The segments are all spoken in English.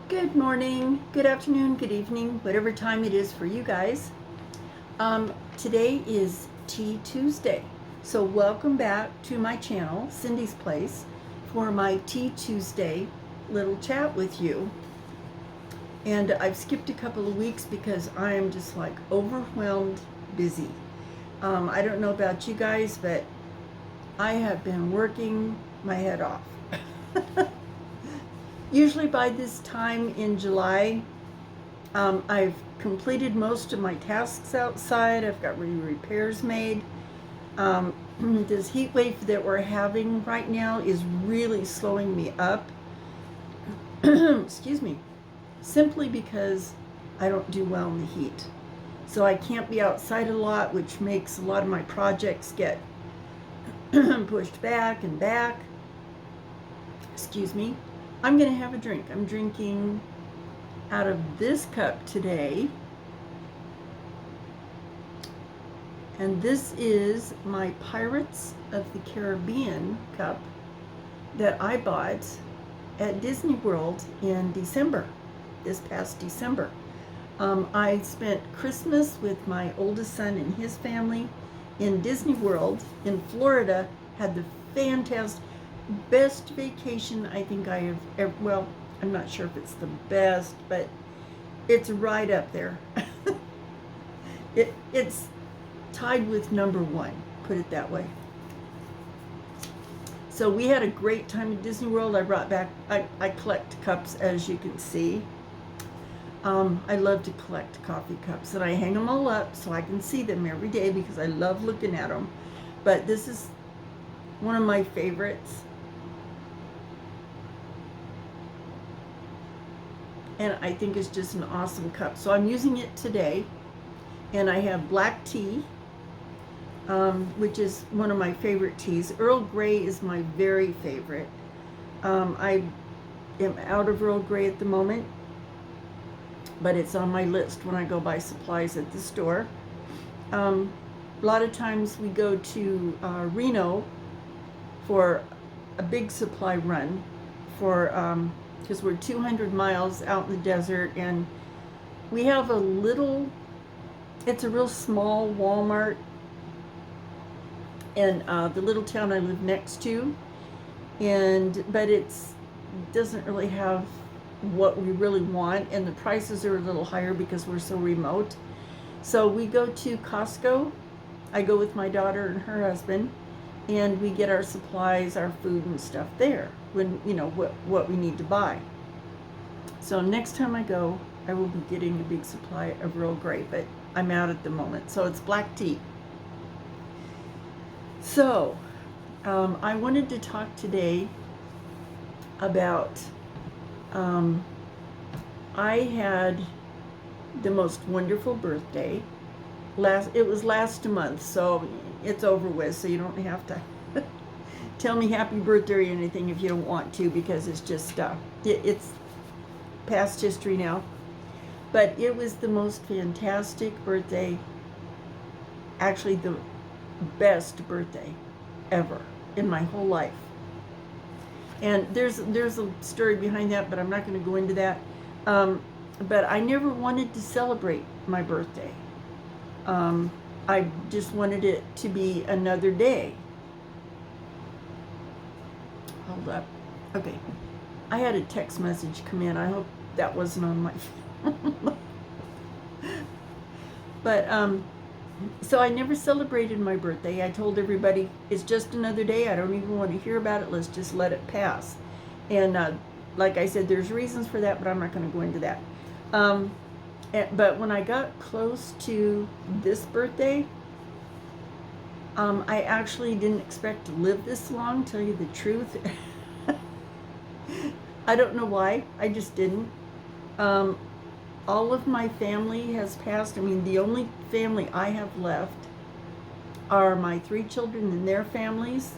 Good morning, good afternoon, good evening, whatever time it is for you guys. Today is Tea Tuesday, so welcome back to my channel, Cindy's Place, for my Tea Tuesday little chat with you. And I've skipped a couple of weeks because I am just like overwhelmed busy. I don't know about you guys, but I have been working my head off. Usually by this time in July, I've completed most of my tasks outside. I've got repairs made. This heat wave that we're having right now is really slowing me up. Excuse me. Simply because I don't do well in the heat. So I can't be outside a lot, which makes a lot of my projects get pushed back and back. Excuse me. I'm going to have a drink. I'm drinking out of this cup today. And this is my Pirates of the Caribbean cup that I bought at Disney World in December, this past December. I spent Christmas with my oldest son and his family in Disney World in Florida, had the fantastic, best vacation I think I have ever, well, I'm not sure if it's the best, but it's right up there. It's tied with number one, put it that way. So we had a great time at Disney World. I brought back, I collect cups, as you can see. I love to collect coffee cups, and I hang them all up so I can see them every day because I love looking at them. But this is one of my favorites. And I think it's just an awesome cup. So I'm using it today, and I have black tea, which is one of my favorite teas. Earl Grey is my very favorite. I am out of Earl Grey at the moment, but it's on my list when I go buy supplies at the store. A lot of times we go to Reno for a big supply run for because we're 200 miles out in the desert, and we have a little, it's a real small Walmart in the little town I live next to, but it's doesn't really have what we really want, and the prices are a little higher because we're so remote. So we go to Costco. I go with my daughter and her husband, and we get our supplies, our food and stuff there when, you know, what we need to buy. So next time I go, I will be getting a big supply of Earl Grey, but I'm out at the moment. So it's black tea. So I wanted to talk today about, I had the most wonderful birthday. It was last month, so it's over with, so you don't have to tell me happy birthday or anything if you don't want to, because it's just it's past history now. But it was the most fantastic birthday, actually the best birthday ever in my whole life. And there's a story behind that, but I'm not going to go into that. But I never wanted to celebrate my birthday. I just wanted it to be another day. Hold up. Okay. I had a text message come in. I hope that wasn't on my phone. But, so I never celebrated my birthday. I told everybody, it's just another day. I don't even want to hear about it. Let's just let it pass. And like I said, there's reasons for that, but I'm not going to go into that. But when I got close to this birthday, I actually didn't expect to live this long, tell you the truth. I don't know why. I just didn't. All of my family has passed. I mean, the only family I have left are my 3 children and their families.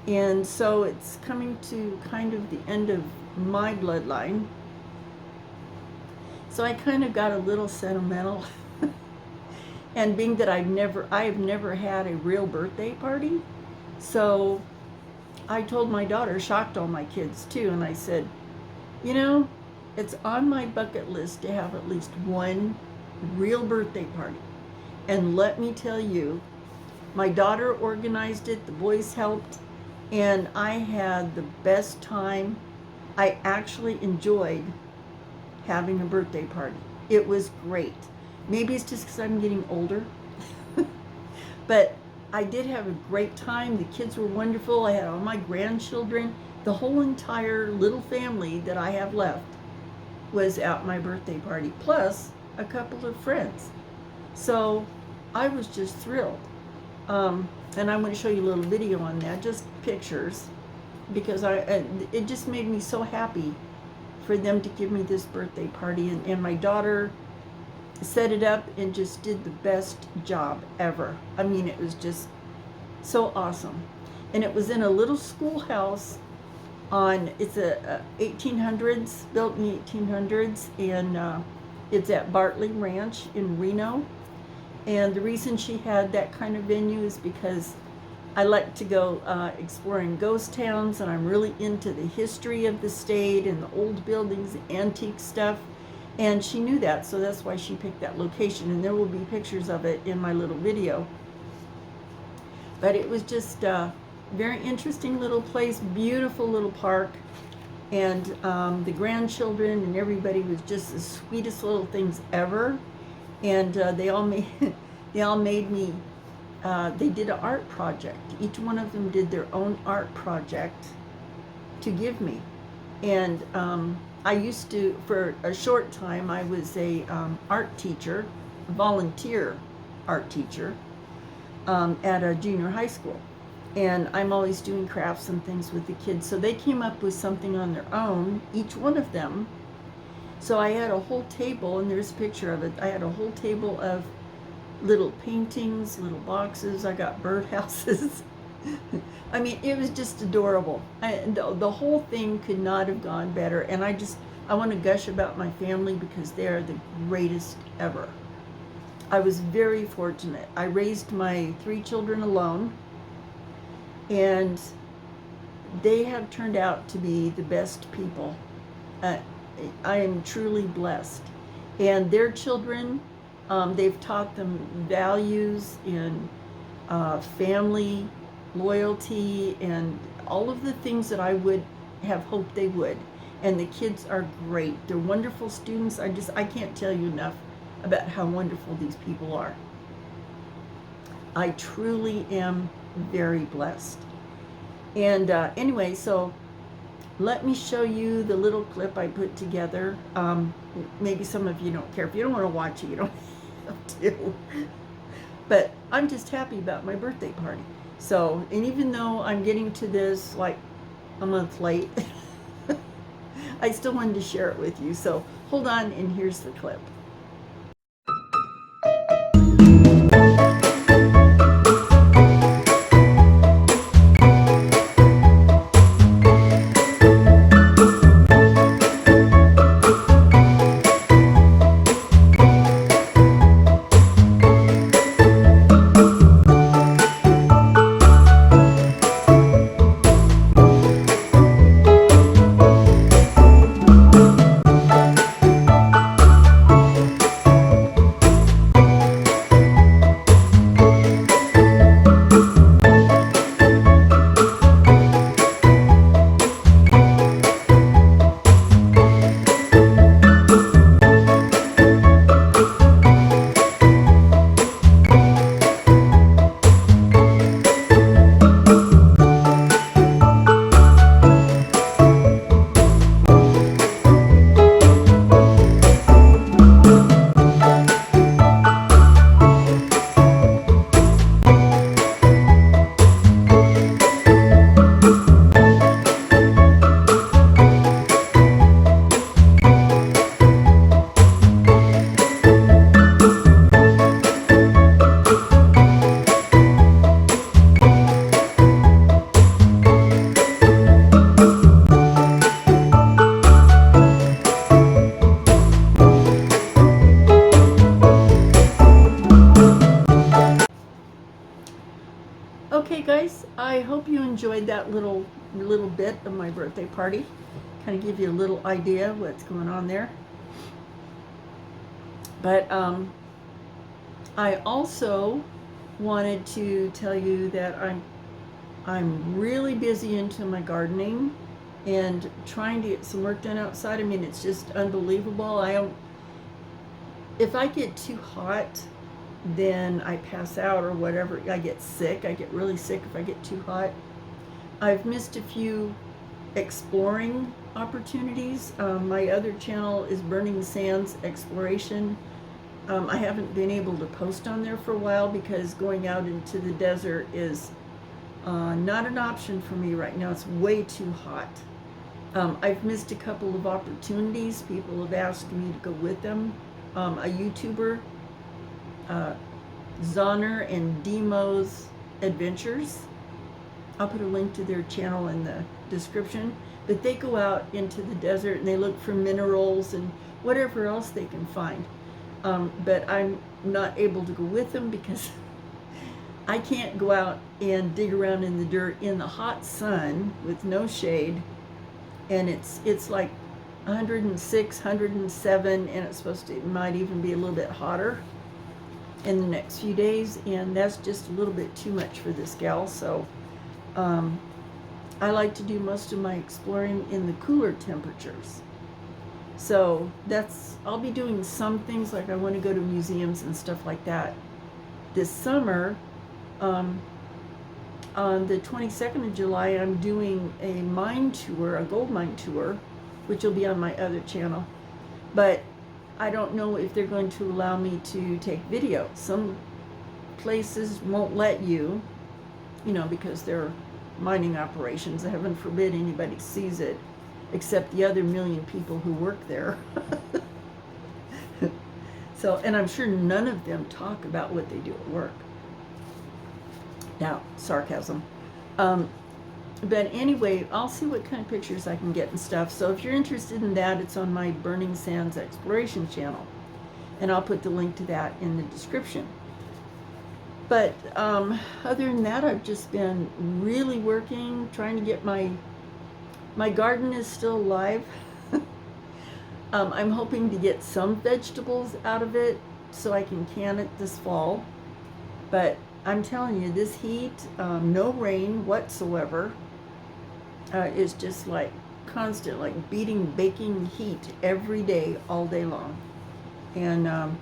And so it's coming to kind of the end of my bloodline. So I kind of got a little sentimental. And being that I have never had a real birthday party, so I told my daughter, shocked all my kids too, and I said, you know, It's on my bucket list to have at least one real birthday party. And let me tell you, my daughter organized it, the boys helped, and I had the best time. I actually enjoyed having a birthday party. It was great. Maybe it's just because I'm getting older, but I did have a great time. The kids were wonderful. I had all my grandchildren. The whole entire little family that I have left was at my birthday party, plus a couple of friends. So I was just thrilled. And I'm going to show you a little video on that, just pictures, because it just made me so happy for them to give me this birthday party. And my daughter set it up and just did the best job ever. I mean, it was just so awesome. And it was in a little schoolhouse it's a 1800s, built in the 1800s, and it's at Bartley Ranch in Reno. And the reason she had that kind of venue is because I like to go exploring ghost towns, and I'm really into the history of the state and the old buildings, antique stuff. And she knew that, so that's why she picked that location. And there will be pictures of it in my little video. But it was just a very interesting little place, beautiful little park. And the grandchildren and everybody was just the sweetest little things ever. And they all made me, they did an art project. Each one of them did their own art project to give me. And I used to, for a short time, I was a art teacher, a volunteer art teacher at a junior high school. And I'm always doing crafts and things with the kids. So they came up with something on their own, each one of them. So I had a whole table, and there's a picture of it. I had a whole table of little paintings, little boxes. I got birdhouses. I mean, it was just adorable. The whole thing could not have gone better. And I want to gush about my family because they are the greatest ever. I was very fortunate. I raised my 3 children alone, and they have turned out to be the best people. I am truly blessed. And their children, they've taught them values and family, loyalty, and all of the things that I would have hoped they would. And the kids are great. They're wonderful students. I can't tell you enough about how wonderful these people are. I truly am very blessed. And anyway, so let me show you the little clip I put together. Maybe some of you don't care. If you don't want to watch it, you don't have to. But I'm just happy about my birthday party. So, and even though I'm getting to this like a month late, I still wanted to share it with you. So hold on, and here's the clip. Okay guys, I hope you enjoyed that little bit of my birthday party. kind of give you a little idea of what's going on there. But I also wanted to tell you that I'm really busy into my gardening and trying to get some work done outside. I mean, it's just unbelievable. If I get too hot, then I pass out or whatever. I get sick. I get really sick if I get too hot. I've missed a few exploring opportunities. My other channel is Burning Sands Exploration. I haven't been able to post on there for a while because going out into the desert is not an option for me right now. It's way too hot. I've missed a couple of opportunities. People have asked me to go with them. A YouTuber, Zonner and Demo's Adventures. I'll put a link to their channel in the description. But they go out into the desert and they look for minerals and whatever else they can find. But I'm not able to go with them because I can't go out and dig around in the dirt in the hot sun with no shade. And it's like 106, 107, and it might even be a little bit hotter in the next few days, and that's just a little bit too much for this gal. So I like to do most of my exploring in the cooler temperatures. So I'll be doing some things, like I want to go to museums and stuff like that this summer. On the 22nd of July, I'm doing a mine tour, a gold mine tour, which will be on my other channel. But I don't know if they're going to allow me to take video. Some places won't let you, because they're mining operations. Heaven forbid anybody sees it, except the other million people who work there. So, and I'm sure none of them talk about what they do at work. Now, sarcasm. But anyway, I'll see what kind of pictures I can get and stuff. So if you're interested in that, it's on my Burning Sands Exploration channel. And I'll put the link to that in the description. But other than that, I've just been really working, trying to get my garden is still alive. I'm hoping to get some vegetables out of it so I can can it this fall. But I'm telling you, this heat, no rain whatsoever, is just like constant, like beating, baking heat every day, all day long. And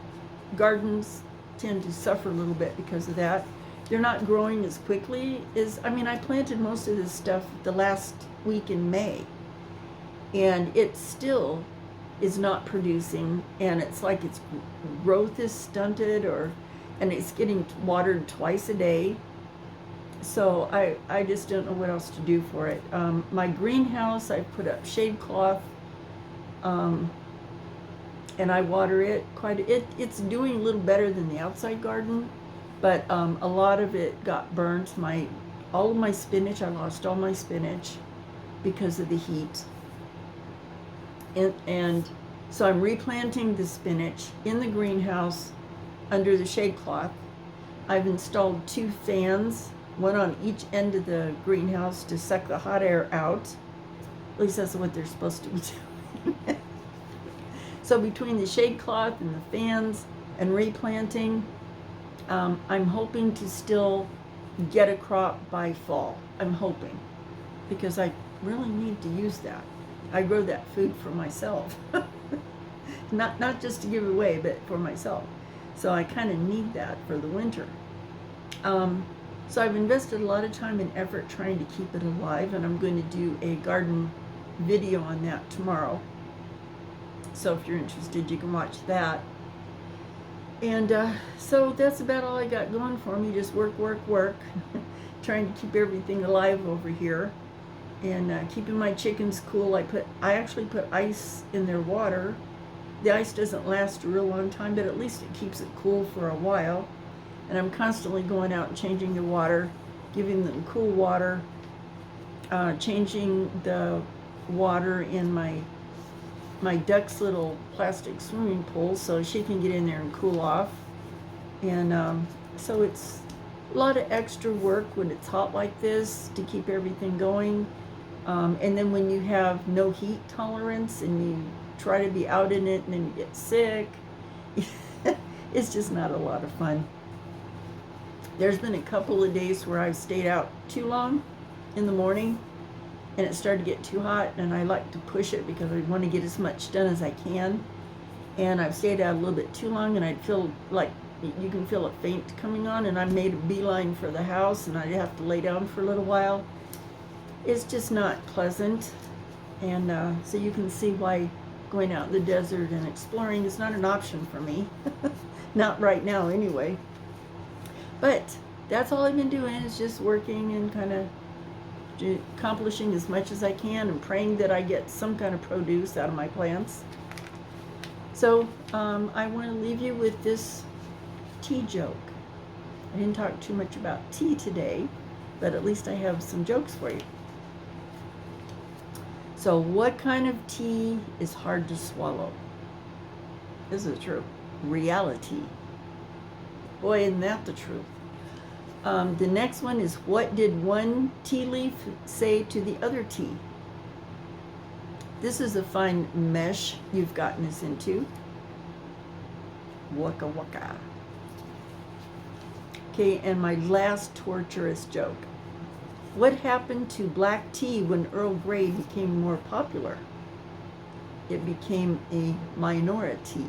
gardens tend to suffer a little bit because of that. They're not growing as quickly as, I planted most of this stuff the last week in May, and it still is not producing, and it's like its growth is stunted, and it's getting watered twice a day. So I just don't know what else to do for it. My greenhouse, I put up shade cloth, and I water it it's doing a little better than the outside garden, but a lot of it got burnt. All of my spinach, I lost all my spinach because of the heat. And so I'm replanting the spinach in the greenhouse under the shade cloth. I've installed 2 fans, one on each end of the greenhouse to suck the hot air out. At least that's what they're supposed to be doing. So between the shade cloth and the fans and replanting, I'm hoping to still get a crop by fall. I'm hoping, because I really need to use that. I grow that food for myself. Not just to give away, but for myself. So I kind of need that for the winter. So I've invested a lot of time and effort trying to keep it alive, and I'm going to do a garden video on that tomorrow. So if you're interested, you can watch that. And so that's about all I got going for me. Just work, trying to keep everything alive over here, and keeping my chickens cool. I actually put ice in their water. The ice doesn't last a real long time, but at least it keeps it cool for a while. And I'm constantly going out and changing the water, giving them cool water, changing the water in my duck's little plastic swimming pool so she can get in there and cool off. And so it's a lot of extra work when it's hot like this to keep everything going. And then when you have no heat tolerance and you try to be out in it and then you get sick, it's just not a lot of fun. There's been a couple of days where I've stayed out too long in the morning and it started to get too hot, and I like to push it because I want to get as much done as I can. And I've stayed out a little bit too long, and I'd feel like you can feel a faint coming on, and I made a beeline for the house, and I'd have to lay down for a little while. It's just not pleasant, and so you can see why going out in the desert and exploring is not an option for me. Not right now anyway. But that's all I've been doing, is just working and kind of accomplishing as much as I can and praying that I get some kind of produce out of my plants. So I want to leave you with this tea joke. I didn't talk too much about tea today, but at least I have some jokes for you. So what kind of tea is hard to swallow? This is true. Reality. Boy, isn't that the truth. The next one is, what did one tea leaf say to the other tea? This is a fine mesh you've gotten us into. Waka waka. Okay, and my last torturous joke. What happened to black tea when Earl Grey became more popular? It became a minority.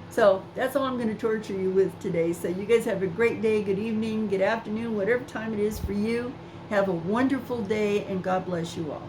So that's all I'm going to torture you with today. So you guys have a great day, good evening, good afternoon, whatever time it is for you. Have a wonderful day, and God bless you all.